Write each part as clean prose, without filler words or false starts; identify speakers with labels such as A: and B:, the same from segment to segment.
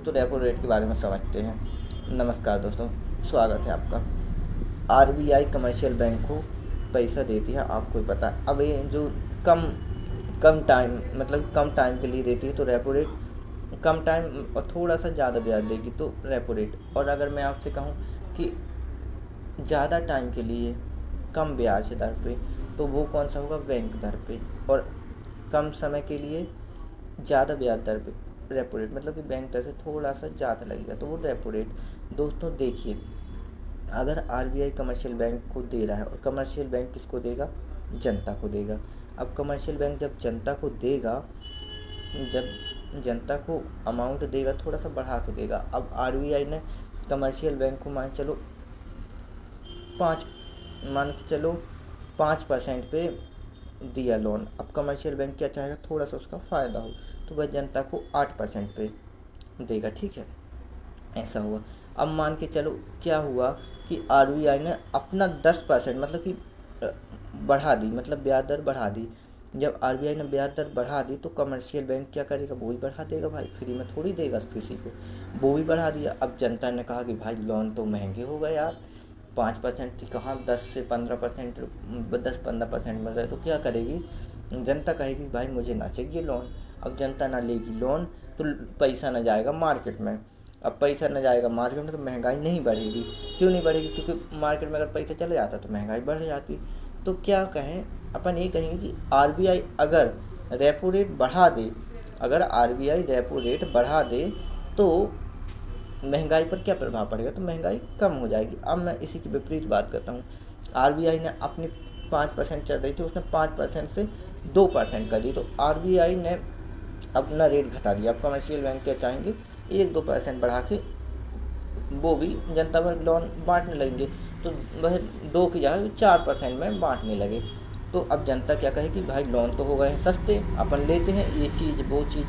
A: तो repo rate के बारे में समझते हैं। नमस्कार दोस्तों, स्वागत है आपका। आरबीआई कमर्शियल बैंक को पैसा देती है, आपको ही पता है। अब ये जो कम कम टाइम मतलब कम टाइम के लिए देती है तो रेपो रेट कम टाइम और थोड़ा सा ज़्यादा ब्याज देगी तो रेपो रेट। और अगर मैं आपसे कहूँ कि ज़्यादा टाइम के लिए कम ब्याज दर पे तो वो कौन सा होगा, बैंक दर पे। और कम समय के लिए ज़्यादा ब्याज दर पे रेपो रेट, मतलब कि बैंक दर से थोड़ा सा ज़्यादा लगेगा तो वो रेपो रेट। दोस्तों देखिए, अगर आरबीआई कमर्शियल बैंक को दे रहा है और कमर्शियल बैंक किसको देगा, जनता को देगा। अब कमर्शियल बैंक जब जनता को देगा, जब जनता को अमाउंट देगा थोड़ा सा बढ़ा के देगा। अब आरबीआई ने कमर्शियल बैंक को पाँच मान के चलो 5% पे दिया लोन। अब कमर्शियल बैंक क्या चाहेगा, थोड़ा सा उसका फ़ायदा हो तो वह जनता को 8% पे देगा, ठीक है, ऐसा हुआ। अब मान के चलो क्या हुआ कि आरबीआई ने अपना 10% मतलब कि बढ़ा दी, मतलब ब्याज दर बढ़ा दी। जब आरबीआई ने ब्याज दर बढ़ा दी तो कमर्शियल बैंक क्या करेगा, वो भी बढ़ा देगा भाई, फ्री में थोड़ी देगा किसी को, वो भी बढ़ा दिया। अब जनता ने कहा कि भाई लोन तो महंगे हो गए यार, 5% थी कहाँ 10 से 15%, 10-15% मिल रहा है तो क्या करेगी जनता, कहेगी भाई मुझे ना चाहिए लोन। अब जनता ना लेगी लोन तो पैसा ना जाएगा मार्केट में। अब पैसा न जाएगा मार्केट में तो महंगाई नहीं बढ़ेगी। क्यों नहीं बढ़ेगी, क्योंकि मार्केट में अगर पैसा चला जाता तो महंगाई बढ़ जाती। तो क्या कहें, अपन ये कहेंगे कि आरबीआई अगर रेपो रेट बढ़ा दे, अगर आरबीआई रेपो रेट बढ़ा दे तो महंगाई पर क्या प्रभाव पड़ेगा, तो महंगाई कम हो जाएगी। अब मैं इसी की विपरीत बात करता हूँ। आरबीआई ने अपनी 5% चल रही थी, उसने 5% से 2% कर दी, तो आरबीआई ने अपना रेट घटा दिया। अब कमर्शियल बैंक क्या चाहेंगे, 1-2% बढ़ा के वो भी जनता में लोन बांटने लगेंगे, तो वह 2 की जगह 4% में बांटने लगे। तो अब जनता क्या कहेगी, भाई लोन तो हो गए हैं सस्ते, अपन लेते हैं ये चीज़ वो चीज़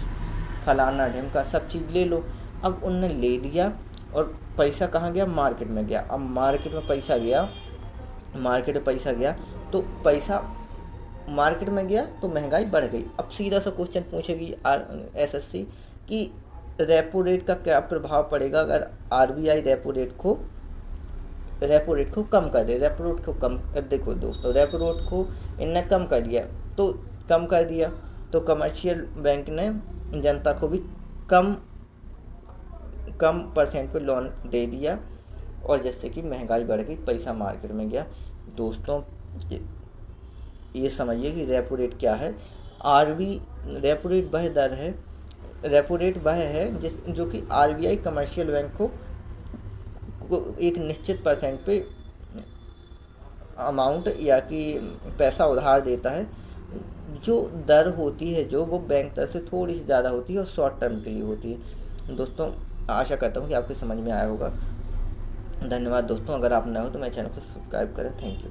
A: फलाना ढिमका सब चीज़ ले लो। अब उनने ले लिया और पैसा कहाँ गया, मार्केट में गया। अब मार्केट में पैसा गया, तो पैसा मार्केट में गया तो महंगाई बढ़ गई। अब सीधा सा क्वेश्चन पूछेगी एसएससी कि रेपो रेट का क्या प्रभाव पड़ेगा अगर आरबीआई रेपो रेट को कम कर दे। रेपो रेट को कम, देखो दोस्तों, रेपो रेट को इनने कम कर दिया तो कमर्शियल बैंक ने जनता को भी कम कम परसेंट पे लोन दे दिया और जिससे कि महंगाई बढ़ गई, पैसा मार्केट में गया। दोस्तों ये समझिए कि रेपो रेट क्या है। रेपो रेट वह दर है, रेपो रेट वह है जो कि आरबीआई कमर्शियल बैंक को एक निश्चित परसेंट पे अमाउंट या कि पैसा उधार देता है। जो दर होती है जो वो बैंक दर से थोड़ी सी ज़्यादा होती है और शॉर्ट टर्म के लिए होती है। दोस्तों आशा करता हूँ कि आपके समझ में आया होगा। धन्यवाद दोस्तों, अगर आप नए हो तो मेरे चैनल को सब्सक्राइब करें। Thank you.